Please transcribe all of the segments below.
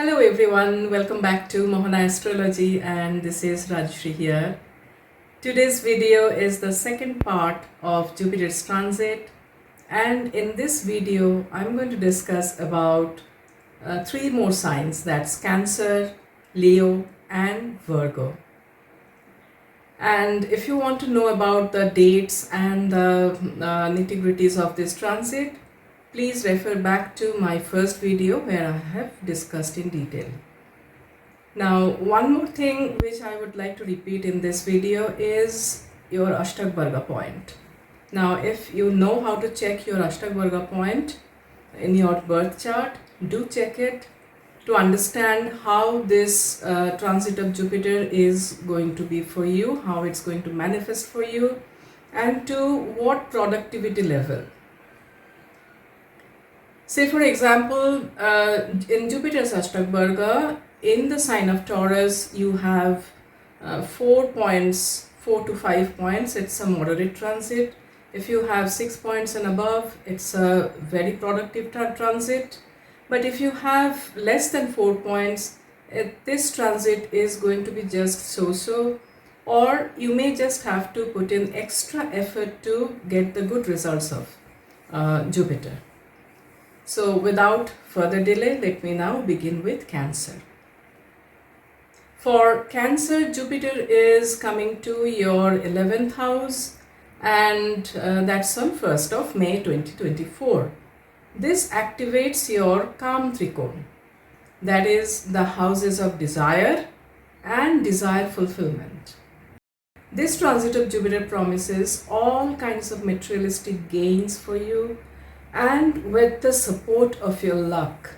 Hello everyone, welcome back to Mohana Astrology, and this is Rajshri here. Today's video is the second part of Jupiter's transit, and in this video I'm going to discuss about three more signs, that's Cancer, Leo and Virgo. And if you want to know about the dates and the nitty-gritties of this transit, please refer back to my first video where I have discussed in detail. Now, one more thing which I would like to repeat in this video is your Ashakvarga point. Now, if you know how to check your Ashakvarga point in your birth chart, do check it to understand how this transit of Jupiter is going to be for you, how it's going to manifest for you, and to what productivity level. Say for example, in Jupiter's Ashakvarga, in the sign of Taurus, you have 4 points, 4 to 5 points, it's a moderate transit. If you have 6 points and above, it's a very productive transit. But if you have less than 4 points, this transit is going to be just so-so, or you may just have to put in extra effort to get the good results of Jupiter. So without further delay, let me now begin with Cancer. For Cancer, Jupiter is coming to your 11th house, and that's on 1st of May 2024. This activates your Kam Trikon, that is the houses of desire and desire fulfillment. This transit of Jupiter promises all kinds of materialistic gains for you, and with the support of your luck.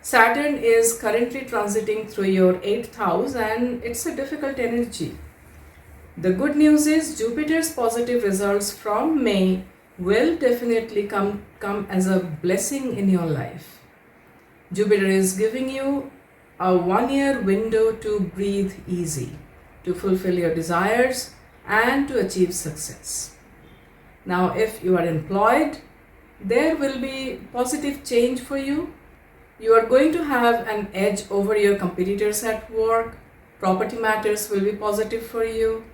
Saturn is currently transiting through your 8th house, and it's a difficult energy. The good news is Jupiter's positive results from May will definitely come as a blessing in your life. Jupiter is giving you a 1-year window to breathe easy, to fulfill your desires and to achieve success. Now, if you are employed, there will be positive change for you. You are going to have an edge over your competitors at work. Property matters will be positive for you.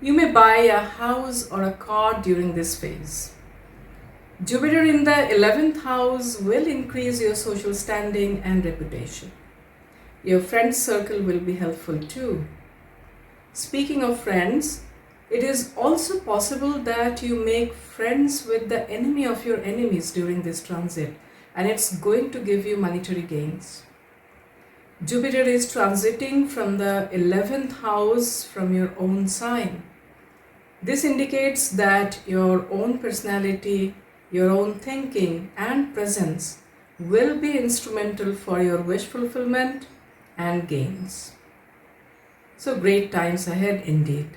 You may buy a house or a car during this phase. Jupiter in the 11th house will increase your social standing and reputation. Your friend circle will be helpful too. Speaking of friends, it is also possible that you make friends with the enemy of your enemies during this transit, and it's going to give you monetary gains. Jupiter is transiting from the 11th house from your own sign. This indicates that your own personality, your own thinking and presence will be instrumental for your wish fulfillment and gains. So great times ahead indeed.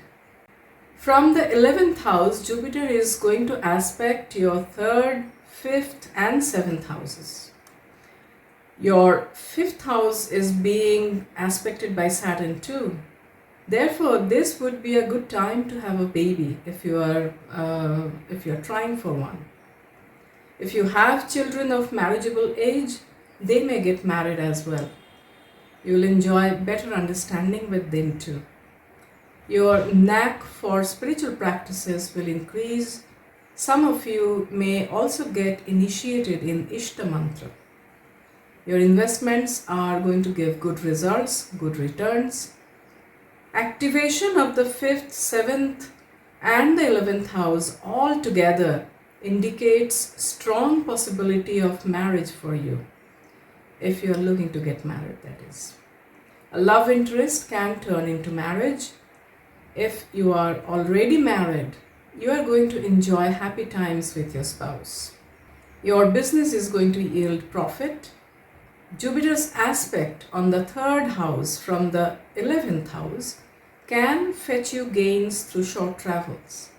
From the 11th house, Jupiter is going to aspect your 3rd, 5th and 7th houses. Your 5th house is being aspected by Saturn too. Therefore, this would be a good time to have a baby if you are trying for one. If you have children of marriageable age, they may get married as well. You will enjoy better understanding with them too. Your knack for spiritual practices will increase. Some of you may also get initiated in Ishta Mantra. Your investments are going to give good results, good returns. Activation of the 5th, 7th and the 11th house all together indicates strong possibility of marriage for you, if you are looking to get married, that is. A love interest can turn into marriage. If you are already married, you are going to enjoy happy times with your spouse. Your business is going to yield profit. Jupiter's aspect on the 3rd house from the 11th house can fetch you gains through short travels.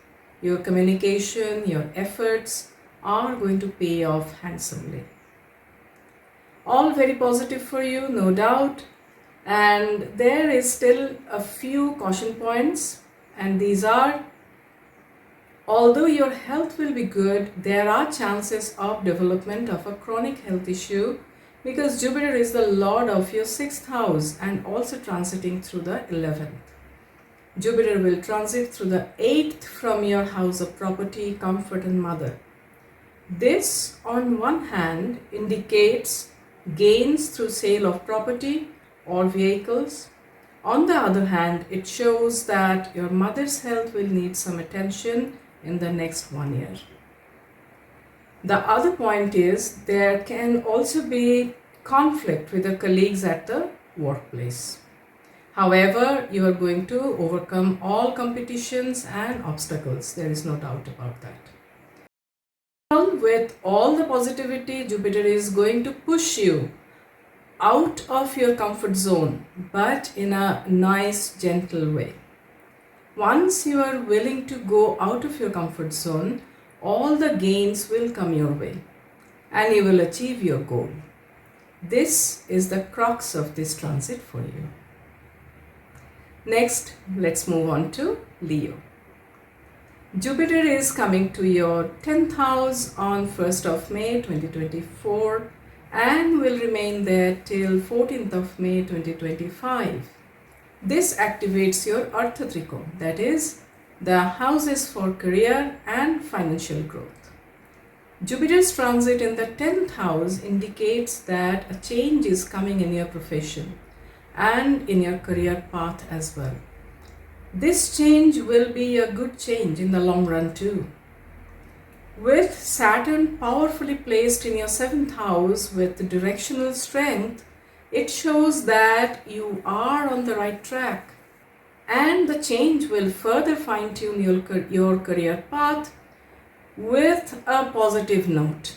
Your communication, your efforts are going to pay off handsomely. All very positive for you, no doubt. And there is still a few caution points, and these are: although your health will be good, there are chances of development of a chronic health issue because Jupiter is the lord of your 6th house and also transiting through the 11th. Jupiter will transit through the 8th from your house of property, comfort and mother. This on one hand indicates gains through sale of property or vehicles. On the other hand, it shows that your mother's health will need some attention in the next 1 year. The other point is there can also be conflict with the colleagues at the workplace. However, you are going to overcome all competitions and obstacles. There is no doubt about that. With all the positivity, Jupiter is going to push you out of your comfort zone, but in a nice, gentle way. Once you are willing to go out of your comfort zone, all the gains will come your way and you will achieve your goal. This is the crux of this transit for you. Next, let's move on to Leo. Jupiter is coming to your 10th house on 1st of May 2024 and will remain there till 14th of May 2025. This activates your Artha Trikona, that is, the houses for career and financial growth. Jupiter's transit in the 10th house indicates that a change is coming in your profession and in your career path as well. This change will be a good change in the long run too. With Saturn powerfully placed in your 7th house with directional strength, it shows that you are on the right track and the change will further fine-tune your career path with a positive note.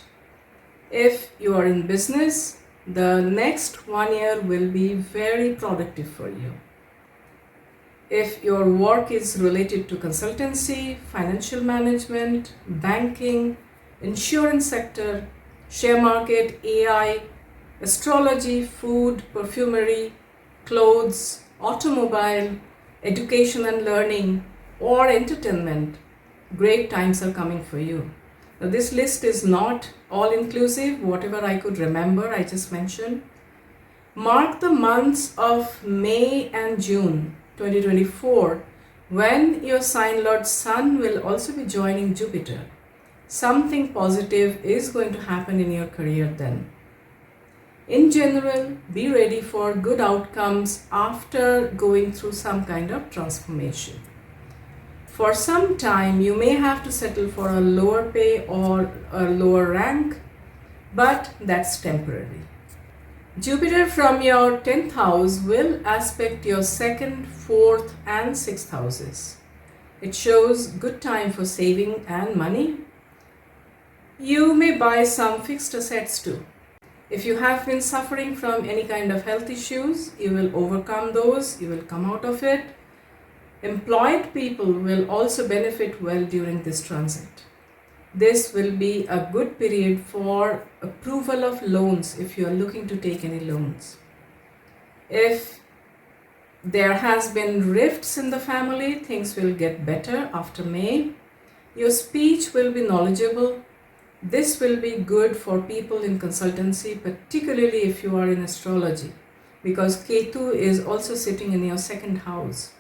If you are in business, the next 1 year will be very productive for you. If your work is related to consultancy, financial management, banking, insurance sector, share market, AI, astrology, food, perfumery, clothes, automobile, education and learning, or entertainment, great times are coming for you. Now, this list is not all inclusive. Whatever I could remember, I just mentioned. Mark the months of May and June 2024 when your sign lord Sun will also be joining Jupiter. Something positive is going to happen in your career then. In general, be ready for good outcomes after going through some kind of transformation. For some time, you may have to settle for a lower pay or a lower rank, but that's temporary. Jupiter from your 10th house will aspect your 2nd, 4th and 6th houses. It shows good time for saving and money. You may buy some fixed assets too. If you have been suffering from any kind of health issues, you will overcome those, you will come out of it. Employed people will also benefit well during this transit. This will be a good period for approval of loans if you are looking to take any loans. If there has been rifts in the family, things will get better after May. Your speech will be knowledgeable. This will be good for people in consultancy, particularly if you are in astrology, because Ketu is also sitting in your 2nd house.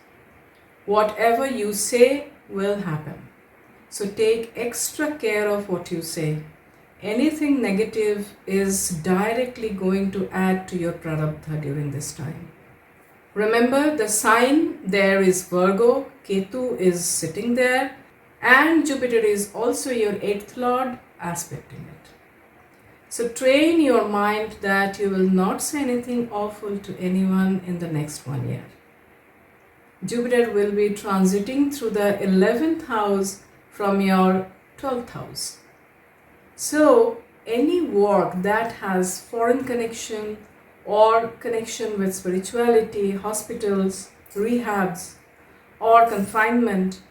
Whatever you say will happen. So take extra care of what you say. Anything negative is directly going to add to your prarabdha during this time. Remember, the sign there is Virgo, Ketu is sitting there, and Jupiter is also your 8th lord aspecting it. So train your mind that you will not say anything awful to anyone in the next 1 year. Jupiter will be transiting through the 11th house from your 12th house. So any work that has foreign connection or connection with spirituality, hospitals, rehabs or confinement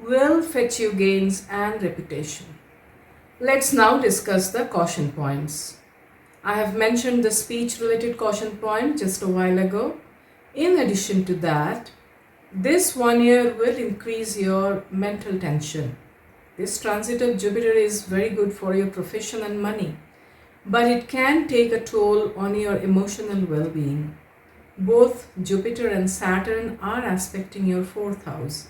will fetch you gains and reputation. Let's now discuss the caution points. I have mentioned the speech related caution point just a while ago. In addition to that, this 1 year will increase your mental tension. This transit of Jupiter is very good for your profession and money. but it can take a toll on your emotional well-being. Both Jupiter and Saturn are aspecting your 4th house.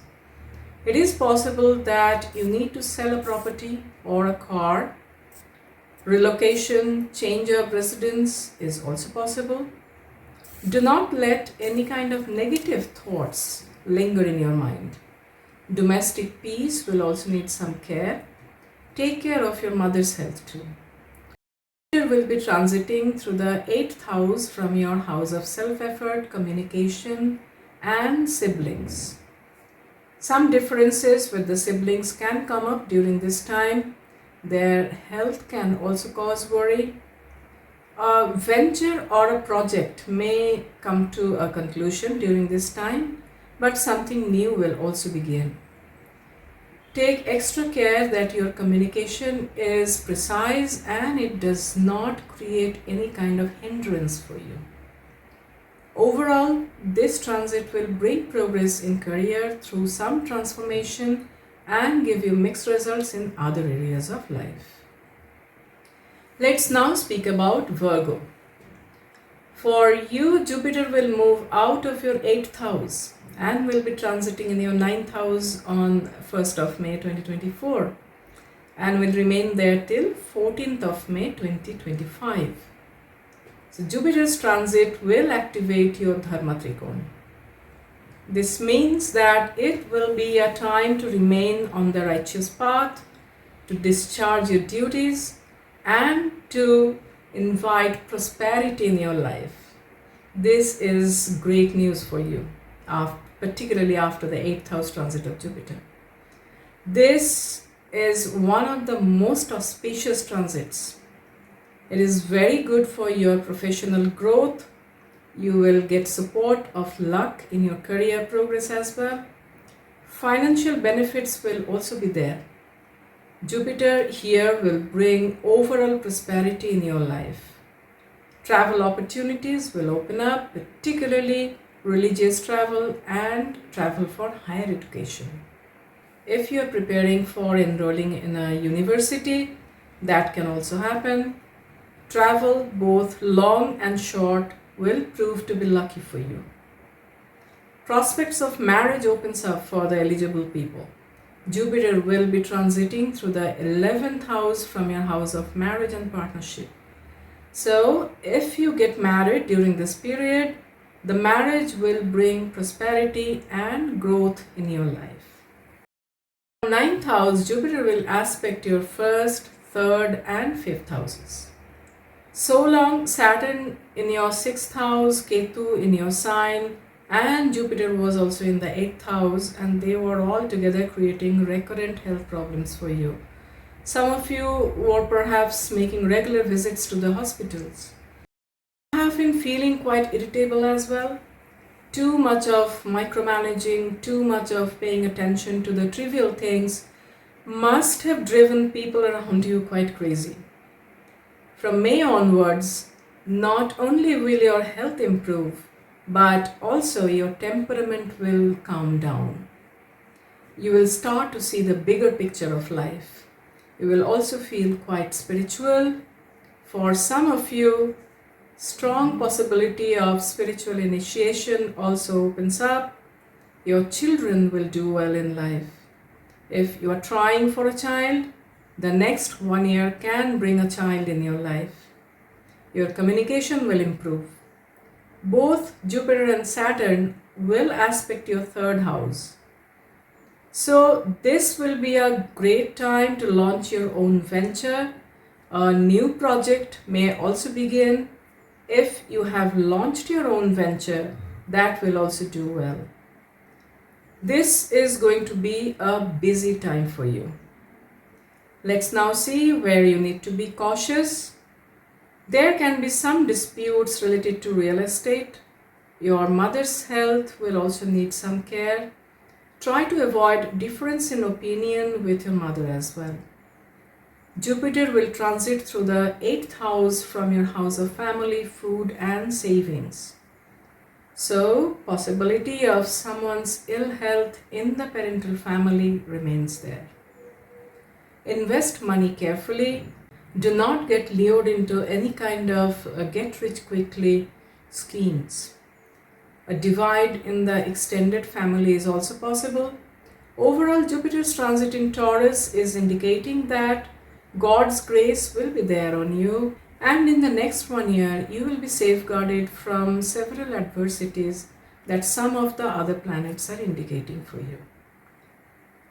It is possible that you need to sell a property or a car. Relocation, change of residence is also possible. Do not let any kind of negative thoughts linger in your mind. Domestic peace will also need some care. Take care of your mother's health too. Jupiter will be transiting through the 8th house from your house of self-effort, communication, and siblings. Some differences with the siblings can come up during this time. Their health can also cause worry. A venture or a project may come to a conclusion during this time, but something new will also begin. Take extra care that your communication is precise and it does not create any kind of hindrance for you. Overall, this transit will bring progress in career through some transformation and give you mixed results in other areas of life. Let's now speak about Virgo. For you, Jupiter will move out of your 8th house and will be transiting in your 9th house on 1st of May 2024 and will remain there till 14th of May 2025. So Jupiter's transit will activate your Dharma Trikona. This means that it will be a time to remain on the righteous path, to discharge your duties, and to invite prosperity in your life. This is great news for you, particularly after the 8th house transit of Jupiter. This is one of the most auspicious transits. It is very good for your professional growth. You will get support of luck in your career progress as well. Financial benefits will also be there. Jupiter here will bring overall prosperity in your life. Travel opportunities will open up, particularly religious travel and travel for higher education. If you are preparing for enrolling in a university, that can also happen. Travel, both long and short, will prove to be lucky for you. Prospects of marriage opens up for the eligible people. Jupiter will be transiting through the 11th house from your house of marriage and partnership. So, if you get married during this period, the marriage will bring prosperity and growth in your life. 9th house, Jupiter will aspect your 1st, 3rd and 5th houses. So long Saturn in your 6th house, Ketu in your sign, and Jupiter was also in the 8th house, and they were all together creating recurrent health problems for you. Some of you were perhaps making regular visits to the hospitals. I have been feeling quite irritable as well. Too much of micromanaging, too much of paying attention to the trivial things must have driven people around you quite crazy. From May onwards, not only will your health improve, but also your temperament will calm down. You will start to see the bigger picture of life. You will also feel quite spiritual. For some of you, strong possibility of spiritual initiation also opens up. Your children will do well in life. If you are trying for a child, the next 1 year can bring a child in your life. Your communication will improve. Both Jupiter and Saturn will aspect your 3rd house. So this will be a great time to launch your own venture. A new project may also begin. If you have launched your own venture, that will also do well. This is going to be a busy time for you. Let's now see where you need to be cautious. There can be some disputes related to real estate. Your mother's health will also need some care. Try to avoid difference in opinion with your mother as well. Jupiter will transit through the 8th house from your house of family, food and savings. So, possibility of someone's ill health in the parental family remains there. Invest money carefully. Do not get lured into any kind of get rich quickly schemes. A divide in the extended family is also possible. Overall, Jupiter's transit in Taurus is indicating that God's grace will be there on you, and in the next 1 year you will be safeguarded from several adversities that some of the other planets are indicating for you.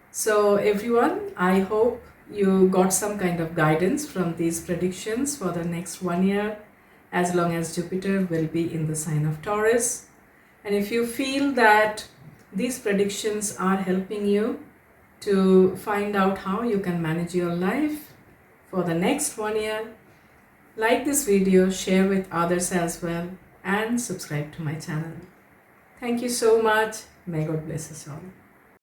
So everyone, I hope you got some kind of guidance from these predictions for the next 1 year, as long as Jupiter will be in the sign of Taurus. And if you feel that these predictions are helping you to find out how you can manage your life for the next 1 year, like this video, share with others as well, and subscribe to my channel. Thank you so much. May God bless us all.